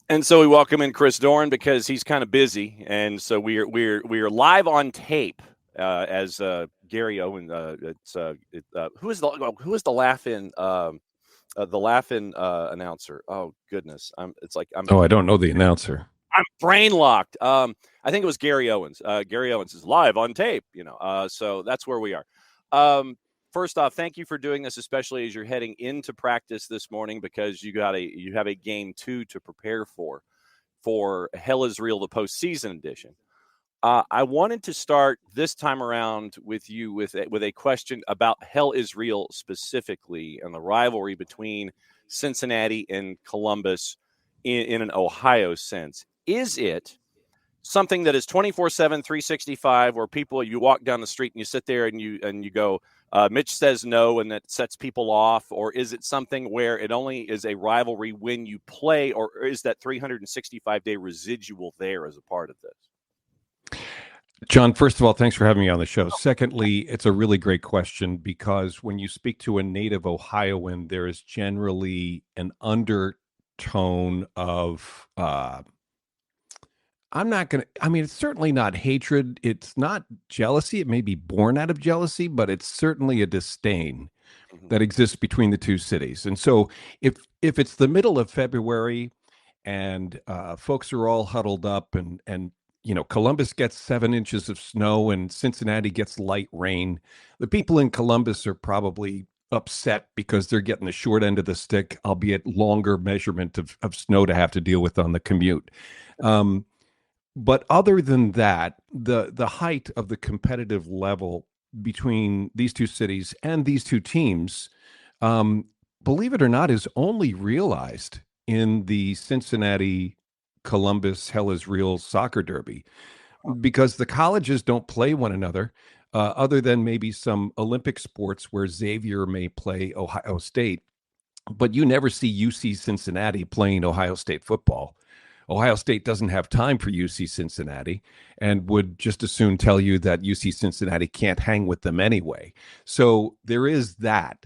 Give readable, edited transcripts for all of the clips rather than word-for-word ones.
And so we welcome in Chris Doran because he's kind of busy, and so we are live on tape as Gary Owen. Who is the laughing announcer? Oh goodness, I'm Oh, I don't know the announcer. brain locked. I think it was Gary Owens. Gary Owens is live on tape. So that's where we are. First off, thank you for doing this, especially as you're heading into practice this morning, because you have a game 2 to prepare for Hell is Real, the postseason edition. I wanted to start this time around with you with a question about Hell is Real specifically and the rivalry between Cincinnati and Columbus in an Ohio sense. Is it something that is 24/7, 365, where you walk down the street and you sit there and you go, Mitch says no, and that sets people off? Or is it something where it only is a rivalry when you play, or is that 365-day residual there as a part of this? John, first of all, thanks for having me on the show. Secondly, it's a really great question because when you speak to a native Ohioan, there is generally an undertone of, it's certainly not hatred. It's not jealousy. It may be born out of jealousy, but it's certainly a disdain that exists between the two cities. And so if it's the middle of February and folks are all huddled up and Columbus gets 7 inches of snow and Cincinnati gets light rain, the people in Columbus are probably upset because they're getting the short end of the stick, albeit longer measurement of snow to have to deal with on the commute. But other than that, the height of the competitive level between these two cities and these two teams, believe it or not, is only realized in the Cincinnati Columbus Hell is Real soccer derby, because the colleges don't play one another, other than maybe some Olympic sports where Xavier may play Ohio State, but you never see UC Cincinnati playing Ohio State football. Ohio State doesn't have time for UC Cincinnati and would just as soon tell you that UC Cincinnati can't hang with them anyway. So there is that.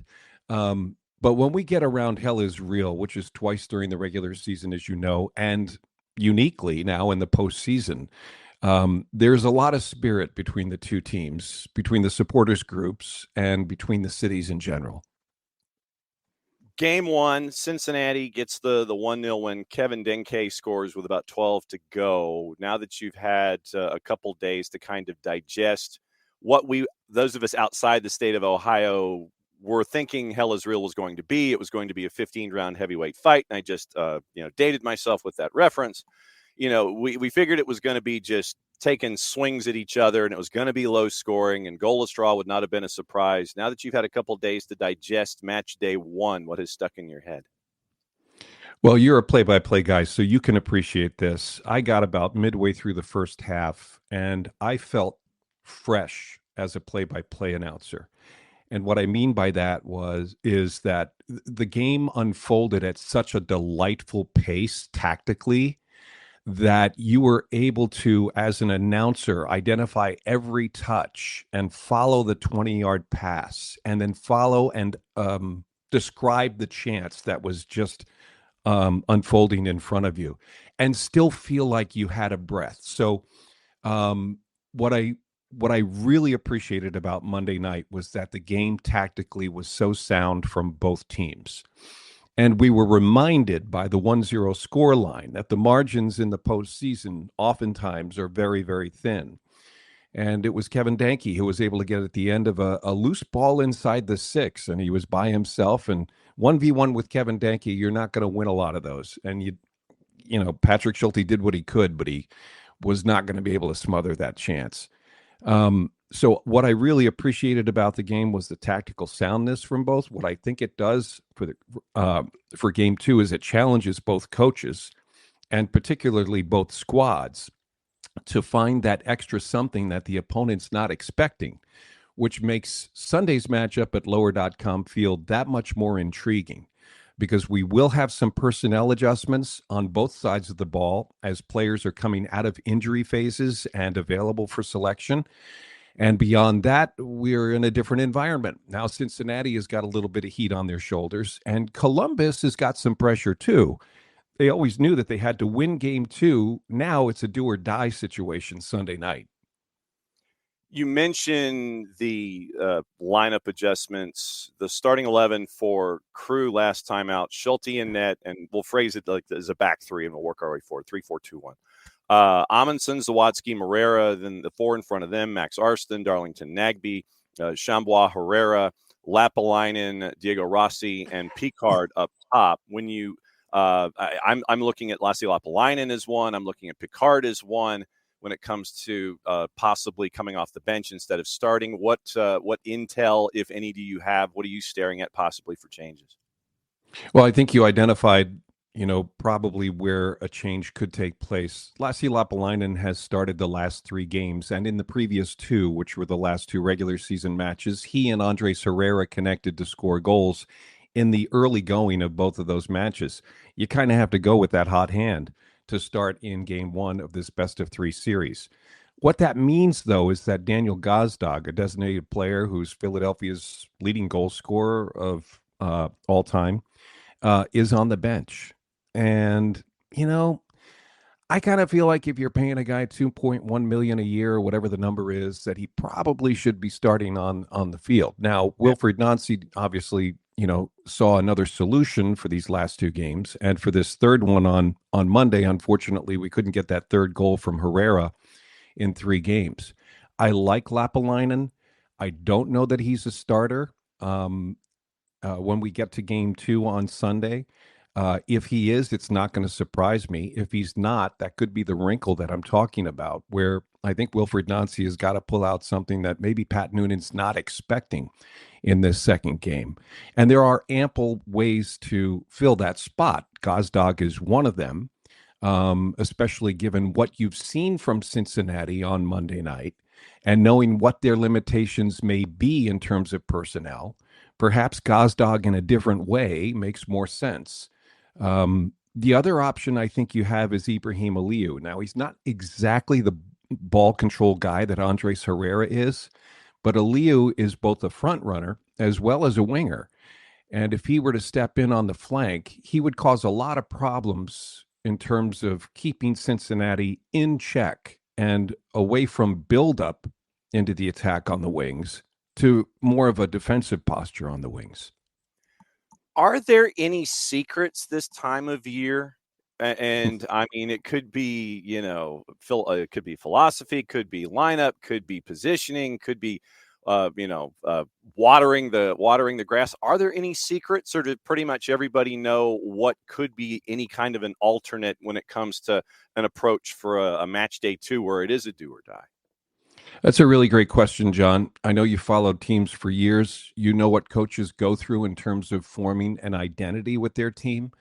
But when we get around Hell is Real, which is twice during the regular season, as you know, and uniquely now in the postseason, there's a lot of spirit between the two teams, between the supporters groups, and between the cities in general. Game 1, Cincinnati gets the 1-0 win. Kevin Denke scores with about 12 to go. Now that you've had a couple days to kind of digest what those of us outside the state of Ohio were thinking Hell is Real was going to be. It was going to be a 15-round heavyweight fight, and I just dated myself with that reference. We figured it was going to be just taking swings at each other, and it was going to be low scoring, and goalless draw would not have been a surprise. Now that you've had a couple of days to digest match day 1, what has stuck in your head? Well, you're a play-by-play guy, so you can appreciate this. I got about midway through the first half, and I felt fresh as a play-by-play announcer. And what I mean by that is that the game unfolded at such a delightful pace tactically that you were able to, as an announcer, identify every touch and follow the 20-yard pass, and then follow and describe the chance that was just unfolding in front of you, and still feel like you had a breath. So what I really appreciated about Monday night was that the game tactically was so sound from both teams. And we were reminded by the 1-0 score line that the margins in the postseason oftentimes are very, very thin. And it was Kevin Denke who was able to get at the end of a loose ball inside the 6, and he was by himself. And 1v1 with Kevin Denke, you're not going to win a lot of those. And Patrick Schulte did what he could, but he was not going to be able to smother that chance. So what I really appreciated about the game was the tactical soundness from both. What I think it does for game 2 is it challenges both coaches, and particularly both squads, to find that extra something that the opponent's not expecting, which makes Sunday's matchup at lower.com feel that much more intriguing, because we will have some personnel adjustments on both sides of the ball as players are coming out of injury phases and available for selection. And beyond that, we're in a different environment. Now Cincinnati has got a little bit of heat on their shoulders, and Columbus has got some pressure too. they always knew that they had to win game 2. Now it's a do or die situation Sunday night. You mentioned the lineup adjustments, the starting 11 for Crew last time out, Schulte and net, and we'll phrase it like as a back three, and we'll work our way forward, 3-4-2-1. Amundsen, Zawadzki, Morera, then the four in front of them, Max Arston, Darlington Nagbe, Chambois, Herrera, Lapalainen, Diego Rossi, and Picard up top. When you, I'm looking at Lassi Lapalainen as one. I'm looking at Picard as one. When it comes to possibly coming off the bench instead of starting, what intel, if any, do you have? What are you staring at possibly for changes? Well, I think you identified, probably where a change could take place. Lassi Lapalainen has started the last 3 games, and in the previous 2, which were the last 2 regular season matches, he and Andres Herrera connected to score goals in the early going of both of those matches. You kind of have to go with that hot hand to start in game 1 of this best of 3 series. What that means, though, is that Daniel Gazdag, a designated player who's Philadelphia's leading goal scorer of all time, is on the bench. And, I kind of feel like if you're paying a guy $2.1 million a year, or whatever the number is, that he probably should be starting on the field. Now, Wilfried Nancy obviously, saw another solution for these last 2 games, and for this third one on Monday, unfortunately, we couldn't get that third goal from Herrera in 3 games. I like Lapalainen. I don't know that he's a starter when we get to game 2 on Sunday. If he is, it's not going to surprise me. If he's not, that could be the wrinkle that I'm talking about, where I think Wilfried Nancy has got to pull out something that maybe Pat Noonan's not expecting in this second game. And there are ample ways to fill that spot. Gazdag is one of them, especially given what you've seen from Cincinnati on Monday night and knowing what their limitations may be in terms of personnel. Perhaps Gazdag in a different way makes more sense. The other option I think you have is Ibrahim Aliyu. Now, he's not exactly the ball control guy that Andres Herrera is, but Aliyu is both a front runner as well as a winger. And if he were to step in on the flank, he would cause a lot of problems in terms of keeping Cincinnati in check and away from buildup into the attack on the wings to more of a defensive posture on the wings. Are there any secrets this time of year? And I mean, it could be, it could be philosophy, could be lineup, could be positioning, could be, watering the grass. Are there any secrets, or did pretty much everybody know what could be any kind of an alternate when it comes to an approach for a match day 2 where it is a do or die? That's a really great question, John. I know you followed teams for years. You know what coaches go through in terms of forming an identity with their team.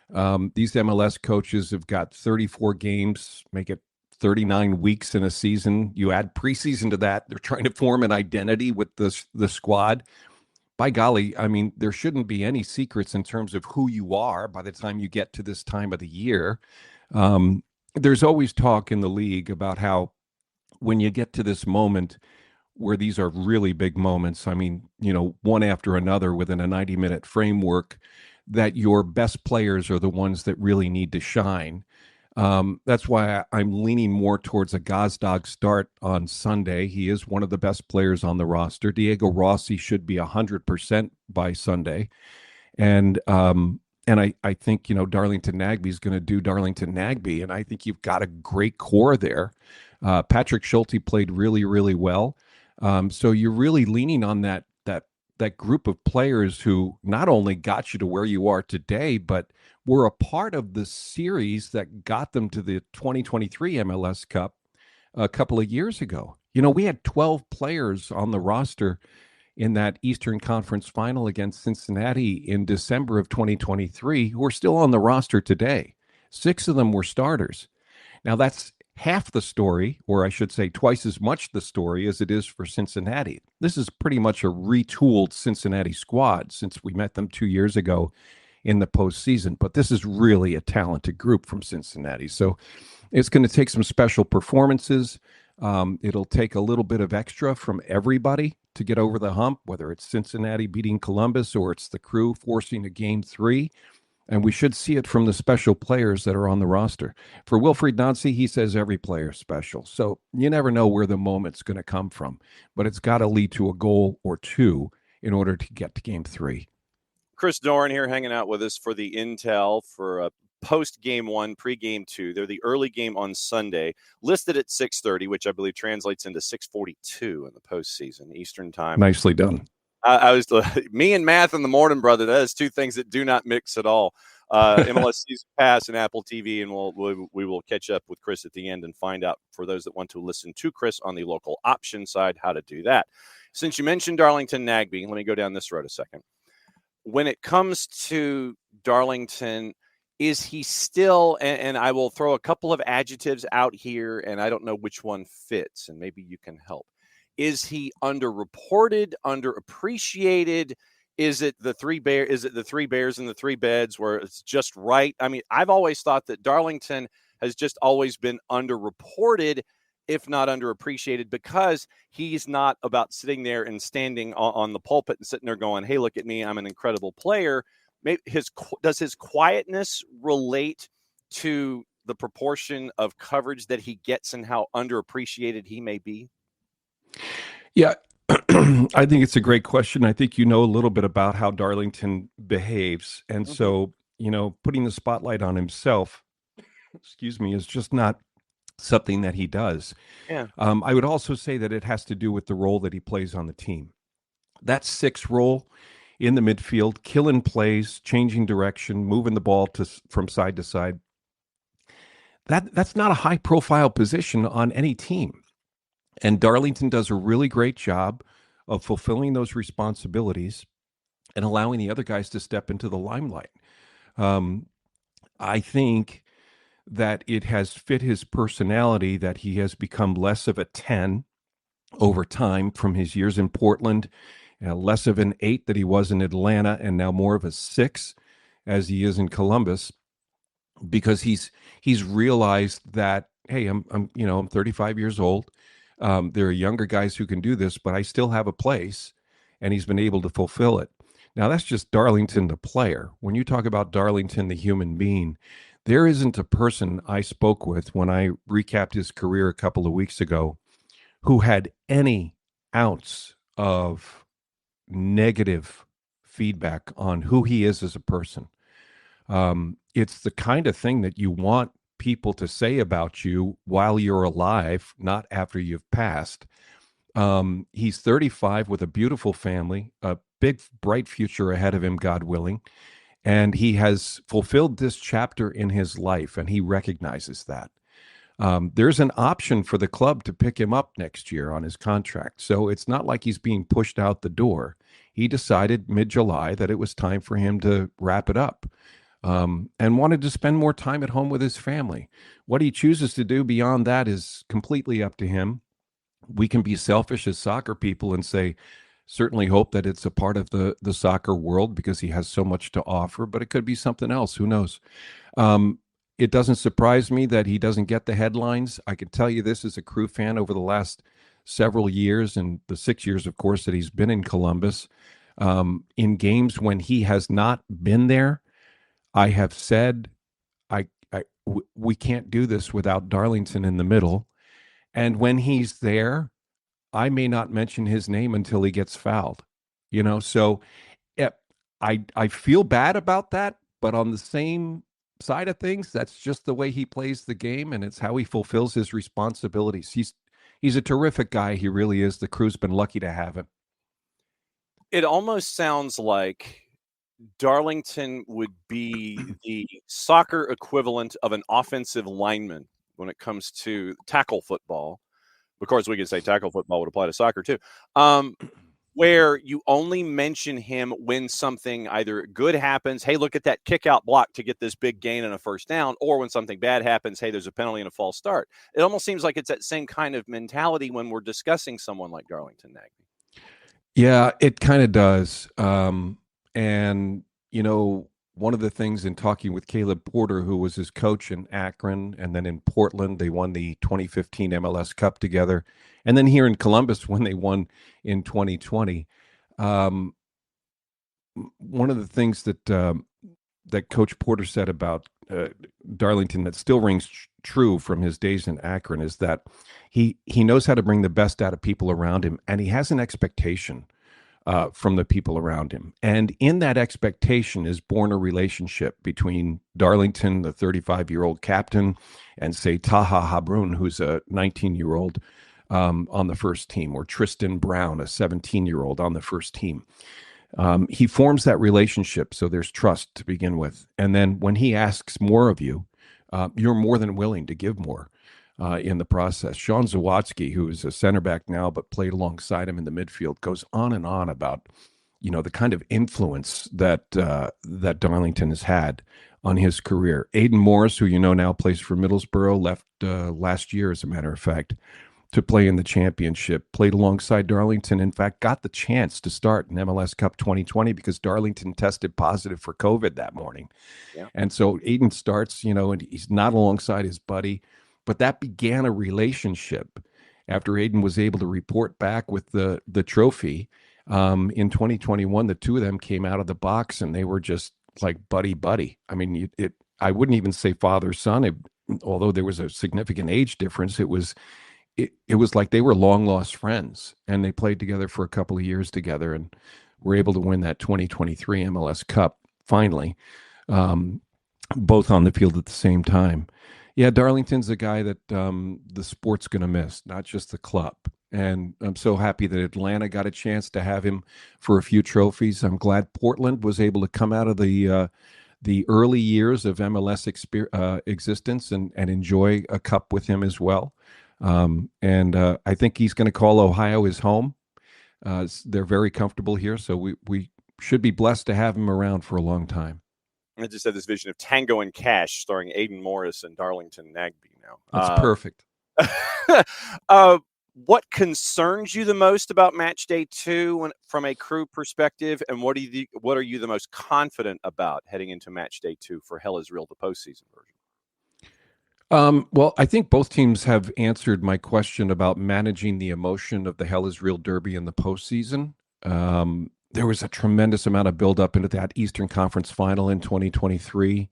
These MLS coaches have got 34 games, make it 39 weeks in a season. You add preseason to that. They're trying to form an identity with the squad. By golly, I mean, there shouldn't be any secrets in terms of who you are by the time you get to this time of the year. There's always talk in the league about how when you get to this moment where these are really big moments, I mean, one after another within a 90-minute framework, that your best players are the ones that really need to shine. That's why I'm leaning more towards a Gazdag start on Sunday. He is one of the best players on the roster. Diego Rossi should be 100% by Sunday. And I think, Darlington Nagbe is going to do Darlington Nagbe, and I think you've got a great core there. Patrick Schulte played really, really well. So you're really leaning on that group of players who not only got you to where you are today, but were a part of the series that got them to the 2023 MLS Cup a couple of years ago. We had 12 players on the roster in that Eastern Conference final against Cincinnati in December of 2023 who are still on the roster today. 6 of them were starters. Now, that's half the story, or I should say twice as much the story as it is for Cincinnati. This is pretty much a retooled Cincinnati squad since we met them 2 years ago in the postseason. But this is really a talented group from Cincinnati. So it's going to take some special performances. It'll take a little bit of extra from everybody to get over the hump, whether it's Cincinnati beating Columbus or it's the Crew forcing a game 3. And we should see it from the special players that are on the roster. For Wilfried Nancy, he says every player is special. So you never know where the moment's going to come from, but it's got to lead to a goal or two in order to get to game 3. Chris Doran here hanging out with us for the intel for post game 1, pre game 2. They're the early game on Sunday, listed at 6:30, which I believe translates into 6:42 in the postseason Eastern time. Nicely done. I was me and math in the morning, brother. That is two things that do not mix at all. MLS Season Pass and Apple TV, and we will catch up with Chris at the end and find out, for those that want to listen to Chris on the local option side, how to do that. Since you mentioned Darlington Nagbe, let me go down this road a second. When it comes to Darlington, is he still, and I will throw a couple of adjectives out here, and I don't know which one fits, and maybe you can help. Is he underreported, underappreciated? Is it the three bears in the 3 beds where it's just right? I mean, I've always thought that Darlington has just always been underreported, if not underappreciated, because he's not about sitting there and standing on the pulpit and sitting there going, "Hey, look at me, I'm an incredible player." Maybe does his quietness relate to the proportion of coverage that he gets and how underappreciated he may be? Yeah, I think it's a great question. I think you know a little bit about how Darlington behaves. And so, putting the spotlight on himself, excuse me, is just not something that he does. Yeah. I would also say that it has to do with the role that he plays on the team. That 6 role in the midfield, killing plays, changing direction, moving the ball from side to side. That's not a high-profile position on any team. And Darlington does a really great job of fulfilling those responsibilities and allowing the other guys to step into the limelight. I think that it has fit his personality that he has become less of a 10 over time from his years in Portland, less of an 8 that he was in Atlanta, and now more of a 6 as he is in Columbus, because he's realized that, hey, I'm 35 years old. There are younger guys who can do this, but I still have a place, and he's been able to fulfill it. Now, that's just Darlington, the player. When you talk about Darlington, the human being, there isn't a person I spoke with when I recapped his career a couple of weeks ago who had any ounce of negative feedback on who he is as a person. It's the kind of thing that you want people to say about you while you're alive, not after you've passed. He's 35 with a beautiful family, a big, bright future ahead of him, God willing. And he has fulfilled this chapter in his life, and he recognizes that. There's an option for the club to pick him up next year on his contract. So it's not like he's being pushed out the door. He decided mid-July that it was time for him to wrap it up. And wanted to spend more time at home with his family. What he chooses to do beyond that is completely up to him. We can be selfish as soccer people and say, certainly hope that it's a part of the soccer world because he has so much to offer, but it could be something else. Who knows? It doesn't surprise me that he doesn't get the headlines. I can tell you this as a Crew fan over the last several years, and the 6 years, of course, that he's been in Columbus, in games when he has not been there, I have said, we can't do this without Darlington in the middle. And when he's there, I may not mention his name until he gets fouled. So I feel bad about that, but on the same side of things, that's just the way he plays the game, and it's how he fulfills his responsibilities. He's a terrific guy. He really is. The Crew's been lucky to have him. It almost sounds like Darlington would be the soccer equivalent of an offensive lineman when it comes to tackle football. Of course, we could say tackle football would apply to soccer too, where you only mention him when something either good happens. Hey, look at that kick out block to get this big gain and a first down. Or when something bad happens, hey, there's a penalty and a false start. It almost seems like it's that same kind of mentality when we're discussing someone like Darlington Nagbe. Yeah, it kind of does. And, one of the things in talking with Caleb Porter, who was his coach in Akron, and then in Portland, they won the 2015 MLS Cup together. And then here in Columbus, when they won in 2020, one of the things that that Coach Porter said about Darlington that still rings true from his days in Akron is that he knows how to bring the best out of people around him, and he has an expectation from the people around him. And in that expectation is born a relationship between Darlington, the 35-year-old captain, and say Taha Habrun, who's a 19-year-old on the first team, or Tristan Brown, a 17-year-old on the first team. He forms that relationship, so there's trust to begin with. And then when he asks more of you, you're more than willing to give more in the process. Sean Zawatsky, who is a center back now but played alongside him in the midfield, goes on and on about, the kind of influence that that Darlington has had on his career. Aiden Morris, who now plays for Middlesbrough, left last year, as a matter of fact, to play in the championship, played alongside Darlington, in fact, got the chance to start in MLS Cup 2020 because Darlington tested positive for COVID that morning. Yeah. And so Aiden starts, and he's not alongside his buddy, but that began a relationship after Aiden was able to report back with the trophy. In 2021, the two of them came out of the box and they were just like buddy. I mean, I wouldn't even say father-son, although there was a significant age difference. It was like they were long lost friends, and they played together for a couple of years together and were able to win that 2023 MLS Cup finally, both on the field at the same time. Yeah, Darlington's a guy that the sport's going to miss, not just the club. And I'm so happy that Atlanta got a chance to have him for a few trophies. I'm glad Portland was able to come out of the early years of MLS existence and enjoy a cup with him as well. And I think he's going to call Ohio his home. They're very comfortable here, so we should be blessed to have him around for a long time. I just had this vision of Tango and Cash starring Aiden Morris and Darlington Nagbe now. That's perfect. What concerns you the most about match day 2 from a Crew perspective, and what are you the most confident about heading into match day 2 for Hell Is Real, the postseason version? Well, I think both teams have answered my question about managing the emotion of the Hell Is Real Derby in the postseason. There was a tremendous amount of buildup into that Eastern Conference final in 2023.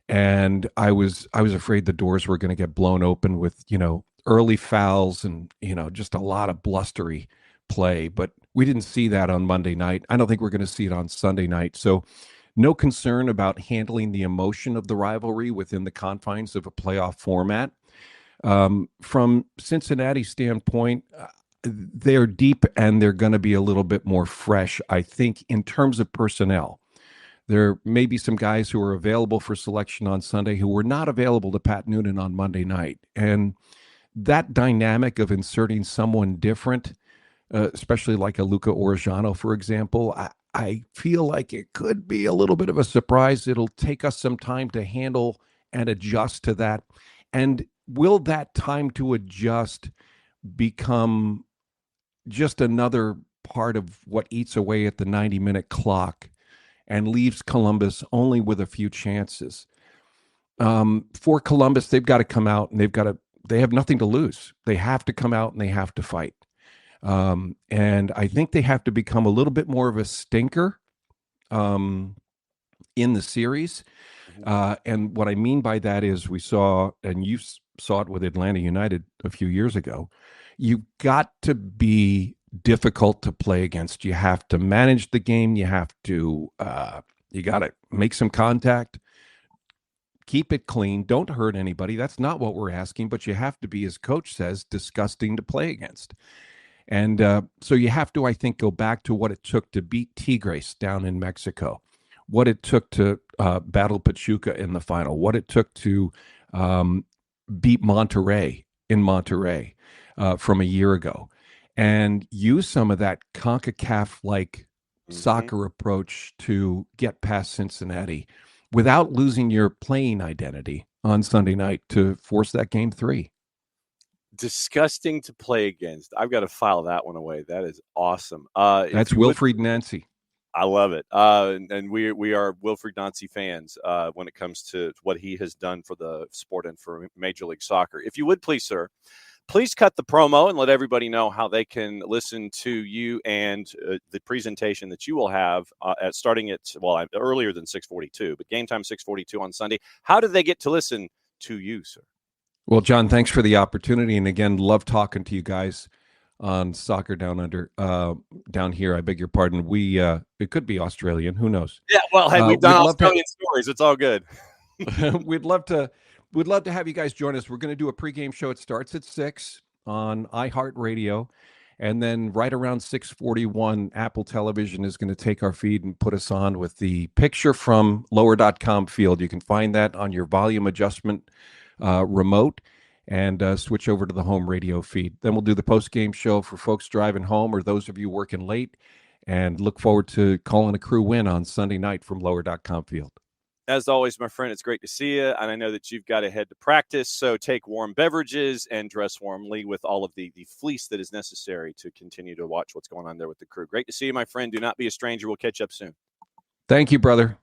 And I was afraid the doors were going to get blown open with, early fouls and, just a lot of blustery play. But we didn't see that on Monday night. I don't think we're going to see it on Sunday night. So no concern about handling the emotion of the rivalry within the confines of a playoff format. From Cincinnati's standpoint, they're deep and they're going to be a little bit more fresh, I think, in terms of personnel. There may be some guys who are available for selection on Sunday who were not available to Pat Noonan on Monday night. And that dynamic of inserting someone different, especially like a Luca Orejano, for example, I feel like it could be a little bit of a surprise. It'll take us some time to handle and adjust to that. And will that time to adjust become just another part of what eats away at the 90-minute clock and leaves Columbus only with a few chances? For Columbus, they've got to come out and they have nothing to lose. They have to come out and they have to fight. And I think they have to become a little bit more of a stinker in the series. And what I mean by that is we saw, and you saw it with Atlanta United a few years ago, you've got to be difficult to play against. You have to manage the game. You have to, you got to make some contact, keep it clean. Don't hurt anybody. That's not what we're asking, but you have to be, as coach says, disgusting to play against. And so you have to, I think, go back to what it took to beat Tigres down in Mexico, what it took to battle Pachuca in the final, what it took to beat Monterrey in Monterrey from a year ago, and use some of that CONCACAF-like soccer approach to get past Cincinnati without losing your playing identity on Sunday night to force that game 3. Disgusting to play against. I've got to file that one away. That is awesome. That's Wilfried Nancy. I love it. And we are Wilfried Nancy fans when it comes to what he has done for the sport and for Major League Soccer. If you would please, sir, please cut the promo and let everybody know how they can listen to you and the presentation that you will have starting at, earlier than 6:42, but game time 6:42 on Sunday. How do they get to listen to you, sir? Well, John, thanks for the opportunity. And again, love talking to you guys on Soccer Down Under, down here. I beg your pardon. It could be Australian. Who knows? Yeah, well, hey, we've done Australian stories. It's all good. We'd love to have you guys join us. We're going to do a pregame show. It starts at 6 on iHeartRadio. And then right around 6:41, Apple Television is going to take our feed and put us on with the picture from lower.com field. You can find that on your volume adjustment remote and switch over to the home radio feed. Then we'll do the post-game show for folks driving home or those of you working late, and look forward to calling a Crew win on Sunday night from lower.com field. As always, my friend, it's great to see you, and I know that you've got to head to practice, so take warm beverages and dress warmly with all of the fleece that is necessary to continue to watch what's going on there with the Crew. Great to see you, my friend. Do not be a stranger. We'll catch up soon. Thank you, brother.